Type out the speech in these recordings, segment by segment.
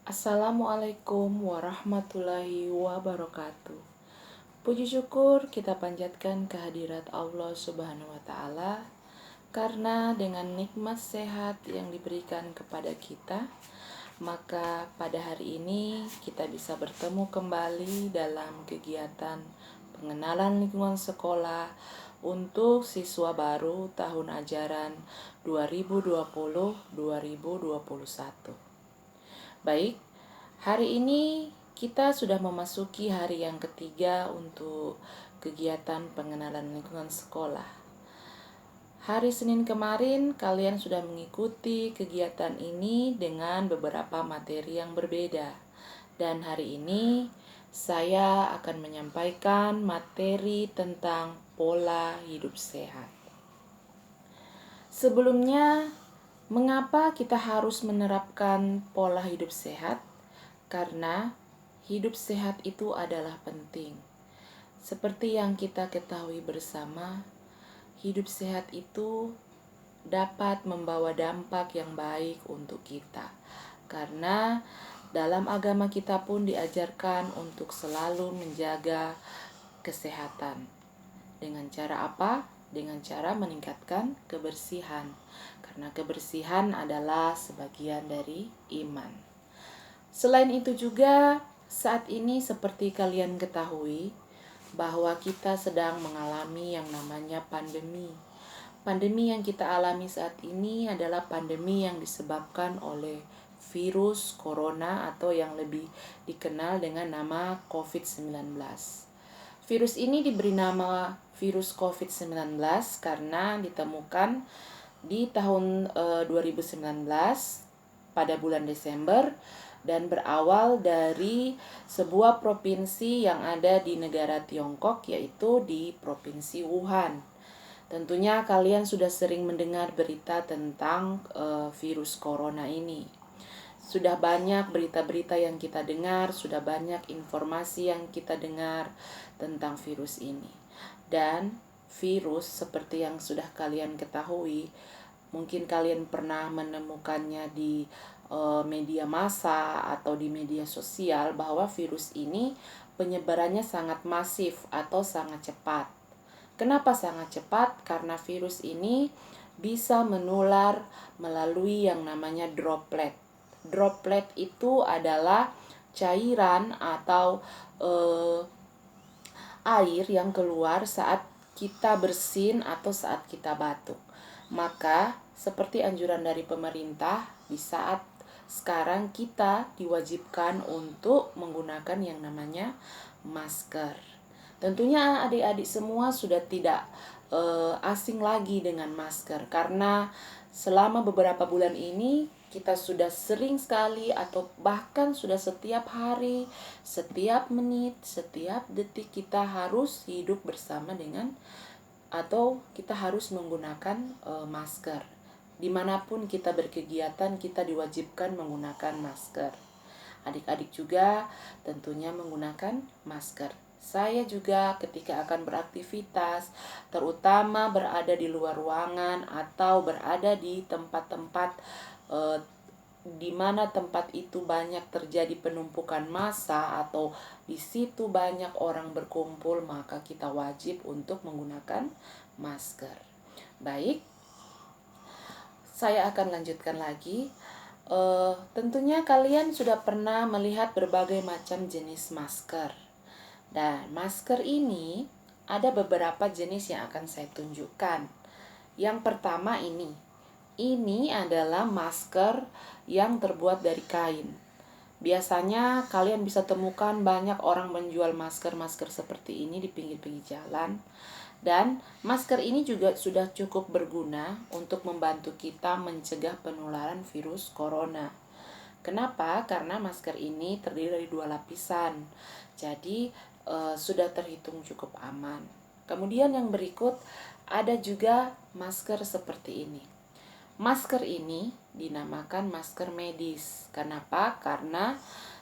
Assalamualaikum warahmatullahi wabarakatuh. Puji syukur kita panjatkan kehadirat Allah Subhanahu wa Ta'ala, karena dengan nikmat sehat yang diberikan kepada kita, maka pada hari ini kita bisa bertemu kembali dalam kegiatan pengenalan lingkungan sekolah untuk siswa baru tahun ajaran 2020-2021. Baik, hari ini kita sudah memasuki hari yang ketiga untuk kegiatan pengenalan lingkungan sekolah. Hari Senin kemarin kalian sudah mengikuti kegiatan ini dengan beberapa materi yang berbeda. Dan hari ini saya akan menyampaikan materi tentang pola hidup sehat. Sebelumnya, mengapa kita harus menerapkan pola hidup sehat? Karena hidup sehat itu adalah penting. Seperti yang kita ketahui bersama, hidup sehat itu dapat membawa dampak yang baik untuk kita. Karena dalam agama kita pun diajarkan untuk selalu menjaga kesehatan. Dengan cara apa? Dengan cara meningkatkan kebersihan. Karena kebersihan adalah sebagian dari iman. Selain itu juga, saat ini seperti kalian ketahui bahwa kita sedang mengalami yang namanya pandemi. Pandemi yang kita alami saat ini adalah pandemi yang disebabkan oleh virus corona atau yang lebih dikenal dengan nama COVID-19. Virus ini diberi nama virus COVID-19 karena ditemukan di tahun 2019 pada bulan Desember dan berawal dari sebuah provinsi yang ada di negara Tiongkok, yaitu di Provinsi Wuhan. Tentunya kalian sudah sering mendengar berita tentang virus corona ini. Sudah banyak berita-berita yang kita dengar, sudah banyak informasi yang kita dengar tentang virus ini. Dan virus seperti yang sudah kalian ketahui, mungkin kalian pernah menemukannya di media massa atau di media sosial, bahwa virus ini penyebarannya sangat masif atau sangat cepat. Kenapa sangat cepat? Karena virus ini bisa menular melalui yang namanya droplet. Droplet itu adalah cairan atau air yang keluar saat kita bersin atau saat kita batuk. Maka seperti anjuran dari pemerintah, di saat sekarang kita diwajibkan untuk menggunakan yang namanya masker. Tentunya adik-adik semua sudah tidak asing lagi dengan masker, karena selama beberapa bulan ini kita sudah sering sekali atau bahkan sudah setiap hari, setiap menit, setiap detik kita harus hidup bersama dengan atau kita harus menggunakan masker. Dimanapun kita berkegiatan, kita diwajibkan menggunakan masker. Adik-adik juga tentunya menggunakan masker. Saya juga ketika akan beraktivitas, terutama berada di luar ruangan atau berada di tempat-tempat di mana tempat itu banyak terjadi penumpukan massa atau di situ banyak orang berkumpul, maka kita wajib untuk menggunakan masker. Baik, saya akan lanjutkan lagi. Tentunya kalian sudah pernah melihat berbagai macam jenis masker. Dan masker ini ada beberapa jenis yang akan saya tunjukkan. Yang pertama ini adalah masker yang terbuat dari kain. Biasanya kalian bisa temukan banyak orang menjual masker-masker seperti ini di pinggir-pinggir jalan. Dan masker ini juga sudah cukup berguna untuk membantu kita mencegah penularan virus corona. Kenapa? Karena masker ini terdiri dari 2 lapisan. Jadi sudah terhitung cukup aman. Kemudian yang berikut ada juga masker seperti ini. Masker ini dinamakan masker medis. Kenapa? Karena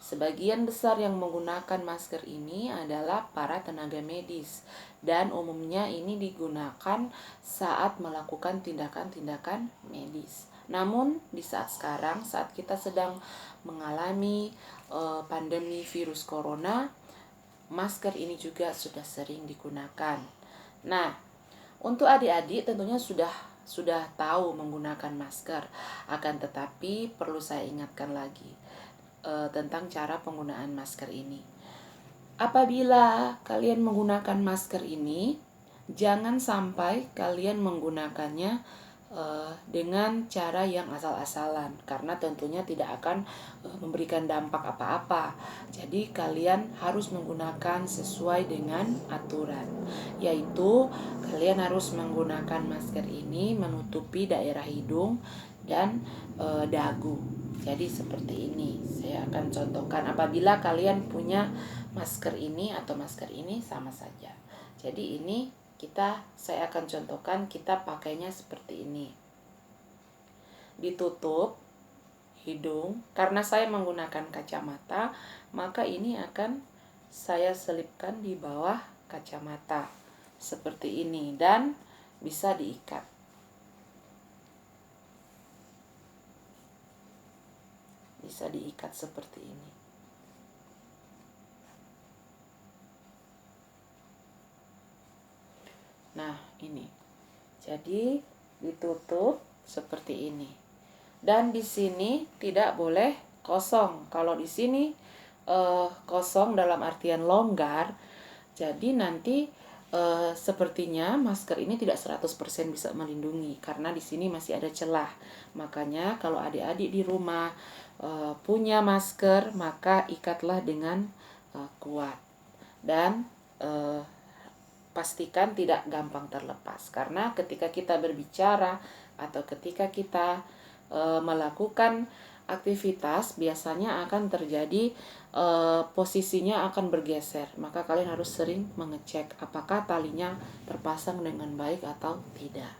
sebagian besar yang menggunakan masker ini adalah para tenaga medis. Dan umumnya ini digunakan saat melakukan tindakan-tindakan medis. Namun di saat sekarang, saat kita sedang mengalami pandemi virus corona, masker ini juga sudah sering digunakan. Nah, untuk adik-adik tentunya sudah tahu menggunakan masker. Akan tetapi perlu saya ingatkan lagi tentang cara penggunaan masker ini. Apabila kalian menggunakan masker ini, jangan sampai kalian menggunakannya dengan cara yang asal-asalan, karena tentunya tidak akan memberikan dampak apa-apa. Jadi kalian harus menggunakan sesuai dengan aturan, yaitu kalian harus menggunakan masker ini menutupi daerah hidung dan dagu. Jadi seperti ini saya akan contohkan. Apabila kalian punya masker ini atau masker ini sama saja. Jadi ini saya akan contohkan kita pakainya seperti ini. Ditutup hidung, karena saya menggunakan kacamata, maka ini akan saya selipkan di bawah kacamata seperti ini dan bisa diikat. Bisa diikat seperti ini. Nah, ini. Jadi ditutup seperti ini. Dan di sini tidak boleh kosong. Kalau di sini kosong dalam artian longgar, jadi nanti sepertinya masker ini tidak 100% bisa melindungi karena di sini masih ada celah. Makanya kalau adik-adik di rumah punya masker, maka ikatlah dengan kuat. Dan pastikan tidak gampang terlepas, karena ketika kita berbicara atau ketika kita melakukan aktivitas biasanya akan terjadi posisinya akan bergeser. Maka kalian harus sering mengecek apakah talinya terpasang dengan baik atau tidak.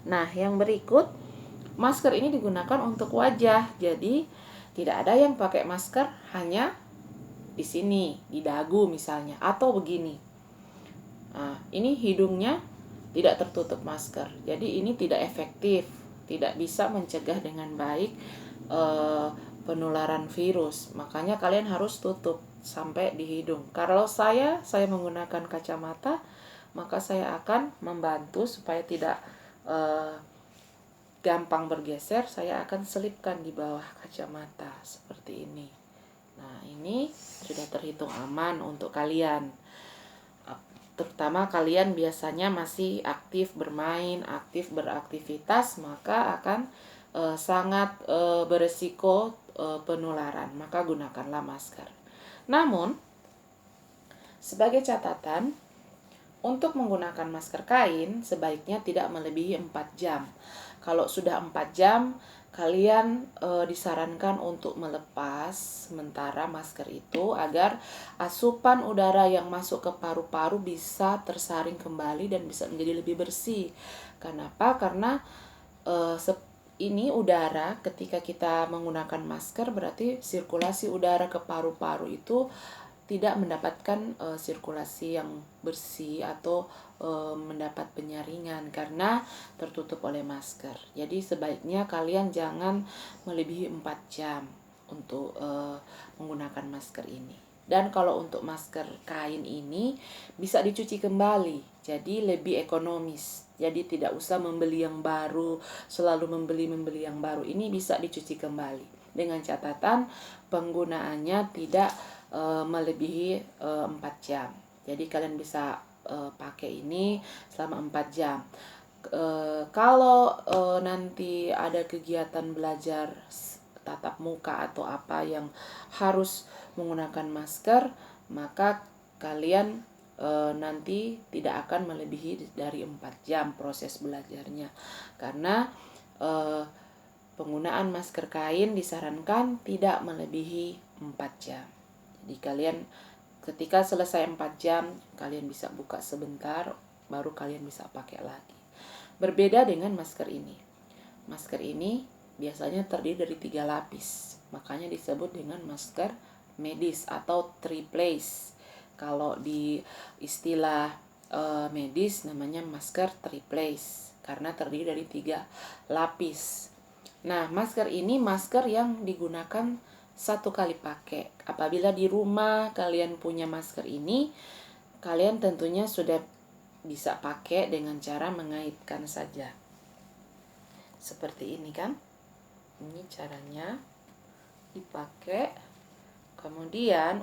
Nah, yang berikut, masker ini digunakan untuk wajah. Jadi tidak ada yang pakai masker hanya di sini, di dagu misalnya, atau begini. Nah, ini hidungnya tidak tertutup masker. Jadi ini tidak efektif, tidak bisa mencegah dengan baik penularan virus. Makanya kalian harus tutup sampai di hidung. Kalau saya menggunakan kacamata, maka saya akan membantu supaya tidak gampang bergeser. Saya akan selipkan di bawah kacamata seperti ini. Nah, ini sudah terhitung aman untuk kalian. Terutama kalian biasanya masih aktif bermain, aktif beraktivitas, maka akan sangat beresiko penularan. Maka gunakanlah masker. Namun, sebagai catatan, untuk menggunakan masker kain sebaiknya tidak melebihi 4 jam. Kalau sudah 4 jam, kalian disarankan untuk melepas sementara masker itu agar asupan udara yang masuk ke paru-paru bisa tersaring kembali dan bisa menjadi lebih bersih. Kenapa? Karena ini udara, ketika kita menggunakan masker berarti sirkulasi udara ke paru-paru itu tidak mendapatkan sirkulasi yang bersih atau mendapat penyaringan karena tertutup oleh masker. Jadi sebaiknya kalian jangan melebihi 4 jam untuk menggunakan masker ini. Dan kalau untuk masker kain ini bisa dicuci kembali, jadi lebih ekonomis. Jadi tidak usah membeli yang baru, selalu membeli yang baru. Ini bisa dicuci kembali dengan catatan penggunaannya tidak melebihi 4 jam. Jadi kalian bisa pakai ini selama 4 jam. Kalau nanti ada kegiatan belajar tatap muka atau apa yang harus menggunakan masker, maka kalian nanti tidak akan melebihi dari 4 jam proses belajarnya. Karena penggunaan masker kain disarankan tidak melebihi 4 jam. Jadi kalian ketika selesai 4 jam, kalian bisa buka sebentar, baru kalian bisa pakai lagi. Berbeda dengan masker ini. Masker ini biasanya terdiri dari 3 lapis. Makanya disebut dengan masker medis atau triplace. Kalau di istilah medis namanya masker triplace. Karena terdiri dari 3 lapis. Nah, masker ini masker yang digunakan satu kali pakai. Apabila di rumah kalian punya masker ini, kalian tentunya sudah bisa pakai dengan cara mengaitkan saja. Seperti ini kan? Ini caranya dipakai. Kemudian